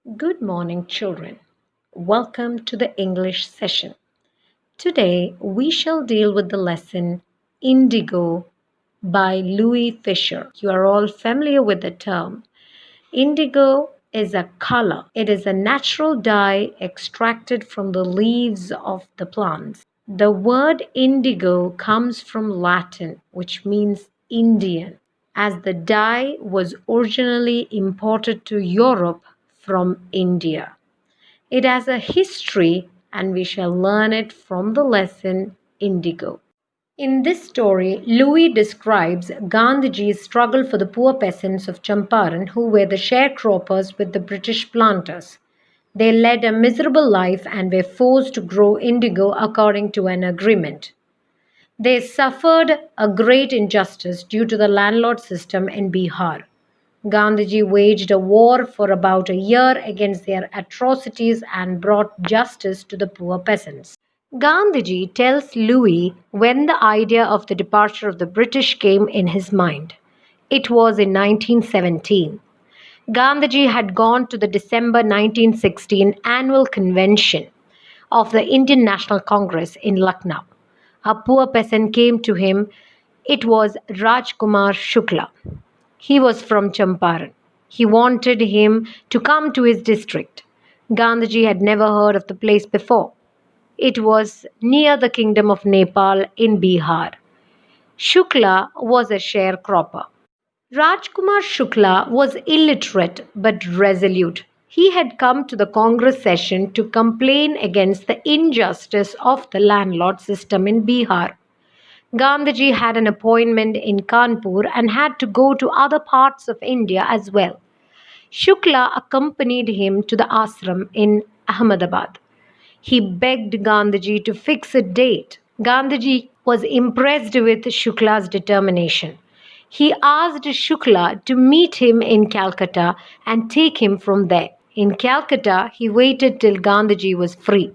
Good morning, children. Welcome to the English session. Today we shall deal with the lesson Indigo by Louis Fisher. You are all familiar with the term. Indigo is a color. It is a natural dye extracted from the leaves of the plants. The word indigo comes from Latin, which means Indian, as the dye was originally imported to Europe from India. It has a history, and we shall learn it from the lesson Indigo. In this story, Louis describes Gandhiji's struggle for the poor peasants of Champaran who were the sharecroppers with the British planters. They led a miserable life and were forced to grow indigo according to an agreement. They suffered a great injustice due to the landlord system in Bihar. Gandhiji waged a war for about a year against their atrocities and brought justice to the poor peasants. Gandhiji tells Louis when the idea of the departure of the British came in his mind. It was in 1917. Gandhiji had gone to the December 1916 annual convention of the Indian National Congress in Lucknow. A poor peasant came to him. It was Rajkumar Shukla. He was from Champaran. He wanted him to come to his district. Gandhiji had never heard of the place before. It was near the kingdom of Nepal in Bihar. Shukla was a sharecropper. Rajkumar Shukla was illiterate but resolute. He had come to the Congress session to complain against the injustice of the landlord system in Bihar. Gandhiji had an appointment in Kanpur and had to go to other parts of India as well. Shukla accompanied him to the ashram in Ahmedabad. He begged Gandhiji to fix a date. Gandhiji was impressed with Shukla's determination. He asked Shukla to meet him in Calcutta and take him from there. In Calcutta, he waited till Gandhiji was free.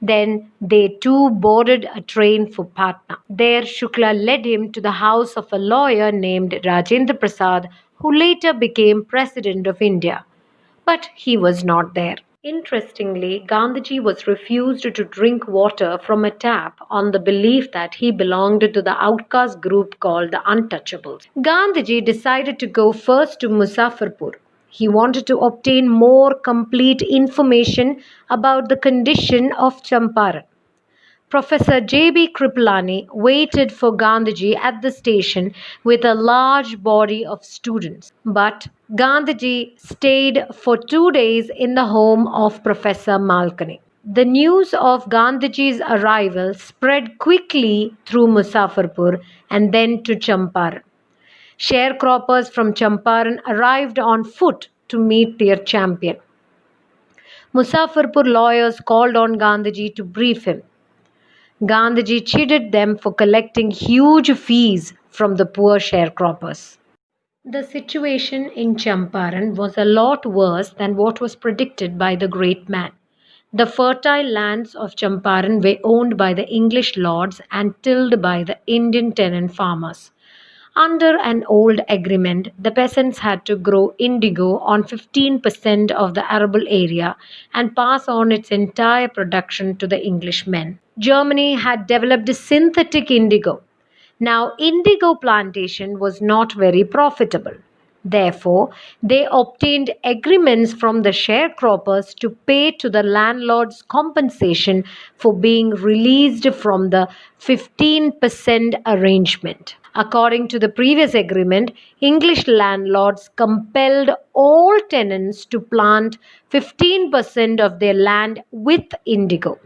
Then they too boarded a train for Patna. There, Shukla led him to the house of a lawyer named Rajendra Prasad, who later became President of India. But he was not there. Interestingly, Gandhiji was refused to drink water from a tap on the belief that he belonged to the outcast group called the Untouchables. Gandhiji decided to go first to Muzaffarpur. He wanted to obtain more complete information about the condition of Champaran. Professor J.B. Kripalani waited for Gandhiji at the station with a large body of students. But Gandhiji stayed for 2 days in the home of Professor Malkani. The news of Gandhiji's arrival spread quickly through Muzaffarpur and then to Champaran. Sharecroppers from Champaran arrived on foot to meet their champion. Muzaffarpur lawyers called on Gandhiji to brief him. Gandhiji chided them for collecting huge fees from the poor sharecroppers. The situation in Champaran was a lot worse than what was predicted by the great man. The fertile lands of Champaran were owned by the English lords and tilled by the Indian tenant farmers. Under an old agreement, the peasants had to grow indigo on 15% of the arable area and pass on its entire production to the Englishmen. Germany had developed synthetic indigo. Now, indigo plantation was not very profitable. Therefore, they obtained agreements from the sharecroppers to pay to the landlords compensation for being released from the 15% arrangement. According to the previous agreement, English landlords compelled all tenants to plant 15% of their land with indigo.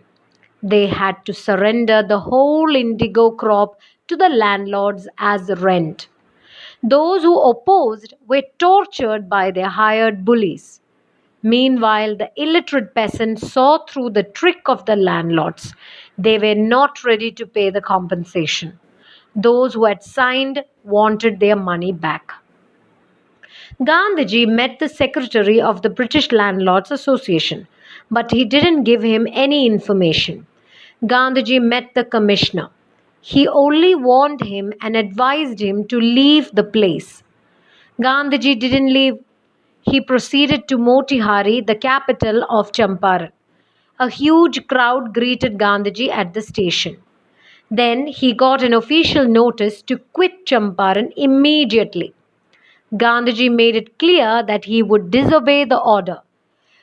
They had to surrender the whole indigo crop to the landlords as rent. Those who opposed were tortured by their hired bullies. Meanwhile, the illiterate peasants saw through the trick of the landlords. They were not ready to pay the compensation. Those who had signed wanted their money back. Gandhiji met the secretary of the British Landlords Association, but he didn't give him any information. Gandhiji met the commissioner. He only warned him and advised him to leave the place. Gandhiji didn't leave. he proceeded to Motihari, the capital of Champaran. A huge crowd greeted Gandhiji at the station. Then he got an official notice to quit Champaran immediately. Gandhiji made it clear that he would disobey the order.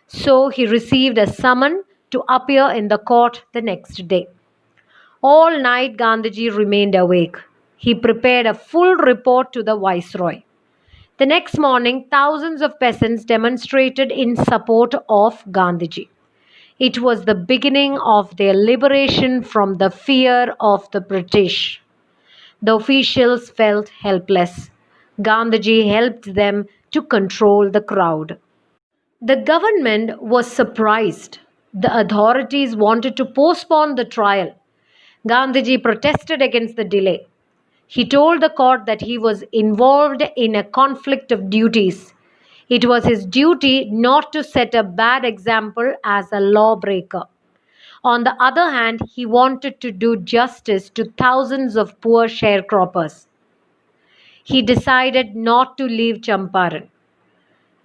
So he received a summon to appear in the court the next day. All night Gandhiji remained awake. He prepared a full report to the viceroy. The next morning, thousands of peasants demonstrated in support of Gandhiji. It was the beginning of their liberation from the fear of the British. The officials felt helpless. Gandhiji helped them to control the crowd. The government was surprised. The authorities wanted to postpone the trial. Gandhiji protested against the delay. He told the court that he was involved in a conflict of duties. It was his duty not to set a bad example as a lawbreaker. On the other hand, he wanted to do justice to thousands of poor sharecroppers. He decided not to leave Champaran.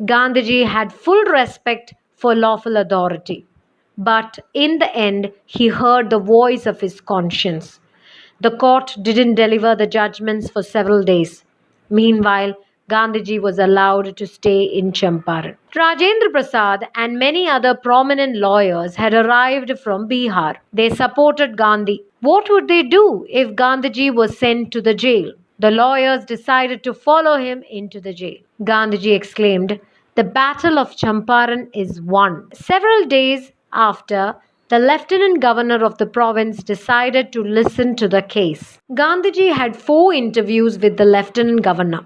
Gandhiji had full respect for lawful authority. But in the end, he heard the voice of his conscience. The court didn't deliver the judgments for several days. Meanwhile, Gandhiji was allowed to stay in Champaran. Rajendra Prasad and many other prominent lawyers had arrived from Bihar. They supported Gandhi. What would they do if Gandhiji was sent to the jail? The lawyers decided to follow him into the jail. Gandhiji exclaimed, "The battle of Champaran is won." Several days after, the lieutenant governor of the province decided to listen to the case. Gandhiji had 4 interviews with the lieutenant governor.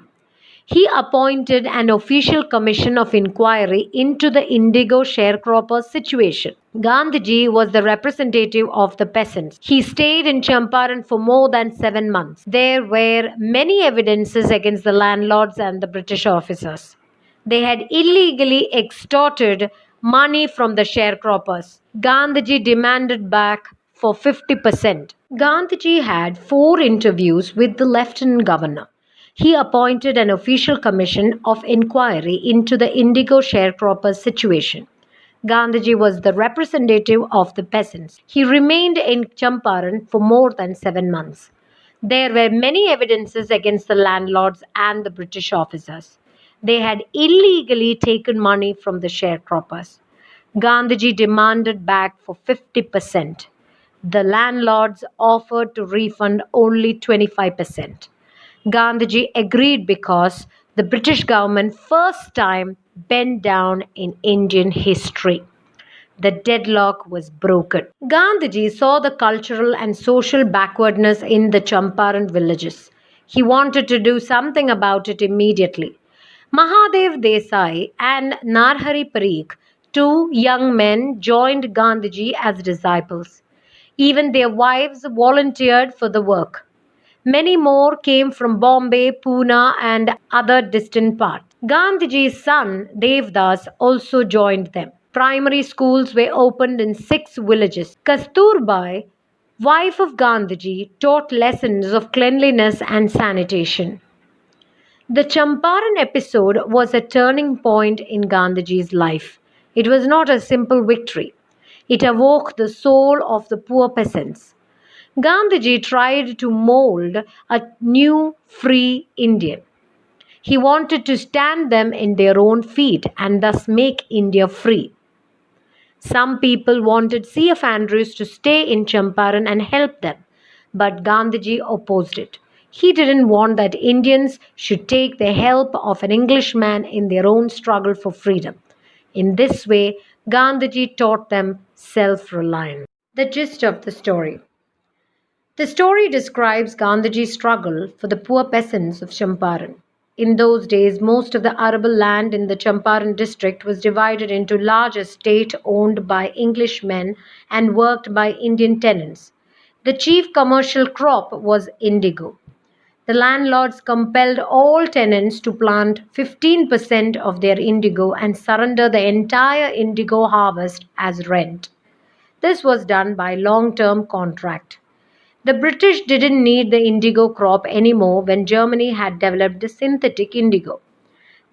He appointed an official commission of inquiry into the Indigo sharecropper situation. Gandhiji was the representative of the peasants. He stayed in Champaran for more than 7 months. There were many evidences against the landlords and the British officers. They had illegally extorted money from the sharecroppers. Gandhiji demanded back for 50%. Gandhiji had 4 interviews with the lieutenant governor. He appointed an official commission of inquiry into the Indigo sharecroppers situation. Gandhiji was the representative of the peasants. He remained in Champaran for more than 7 months. There were many evidences against the landlords and the British officers. They had illegally taken money from the sharecroppers. Gandhiji demanded back for 50%. The landlords offered to refund only 25%. Gandhiji agreed because the British government first time bent down in Indian history. The deadlock was broken. Gandhiji saw the cultural and social backwardness in the Champaran villages. He wanted to do something about it immediately. Mahadev Desai and Narhari Parikh, 2 young men, joined Gandhiji as disciples. Even their wives volunteered for the work. Many more came from Bombay, Pune, and other distant parts. Gandhiji's son, Devdas, also joined them. Primary schools were opened in 6 villages. Kasturbai, wife of Gandhiji, taught lessons of cleanliness and sanitation. The Champaran episode was a turning point in Gandhiji's life. It was not a simple victory. It awoke the soul of the poor peasants. Gandhiji tried to mold a new free Indian. He wanted to stand them in their own feet and thus make India free. Some people wanted C.F. Andrews to stay in Champaran and help them, but Gandhiji opposed it. He didn't want that Indians should take the help of an Englishman in their own struggle for freedom. In this way, Gandhiji taught them self-reliance. The gist of the story. The story describes Gandhiji's struggle for the poor peasants of Champaran. In those days, most of the arable land in the Champaran district was divided into large estates owned by Englishmen and worked by Indian tenants. The chief commercial crop was indigo. The landlords compelled all tenants to plant 15% of their indigo and surrender the entire indigo harvest as rent. This was done by long-term contract. The British didn't need the indigo crop anymore when Germany had developed the synthetic indigo.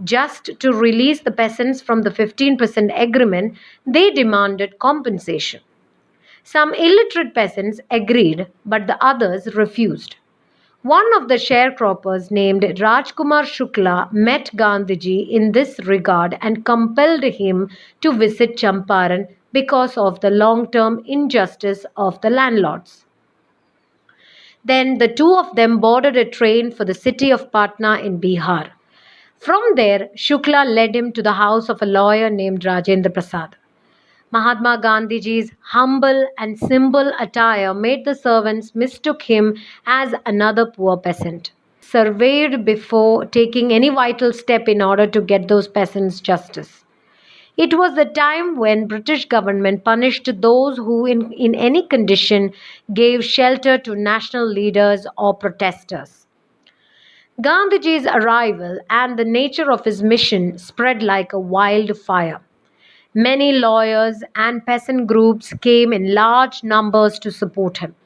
Just to release the peasants from the 15% agreement, they demanded compensation. Some illiterate peasants agreed, but the others refused. One of the sharecroppers named Rajkumar Shukla met Gandhiji in this regard and compelled him to visit Champaran because of the long-term injustice of the landlords. Then the two of them boarded a train for the city of Patna in Bihar. From there, Shukla led him to the house of a lawyer named Rajendra Prasad. Mahatma Gandhiji's humble and simple attire made the servants mistook him as another poor peasant, surveyed before taking any vital step in order to get those peasants justice. It was the time when British government punished those who in any condition gave shelter to national leaders or protesters. Gandhiji's arrival and the nature of his mission spread like a wildfire. Many lawyers and peasant groups came in large numbers to support him.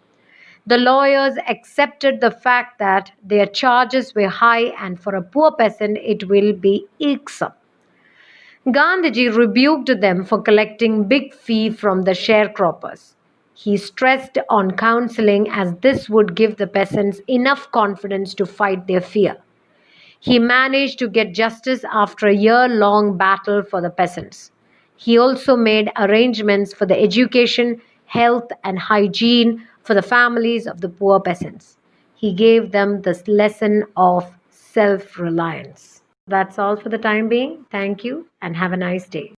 The lawyers accepted the fact that their charges were high and for a poor peasant it will be irksome. Gandhiji rebuked them for collecting big fee from the sharecroppers. He stressed on counseling as this would give the peasants enough confidence to fight their fear. He managed to get justice after a year-long battle for the peasants. He also made arrangements for the education, health, and hygiene for the families of the poor peasants. He gave them this lesson of self reliance. That's all for the time being. Thank you and have a nice day.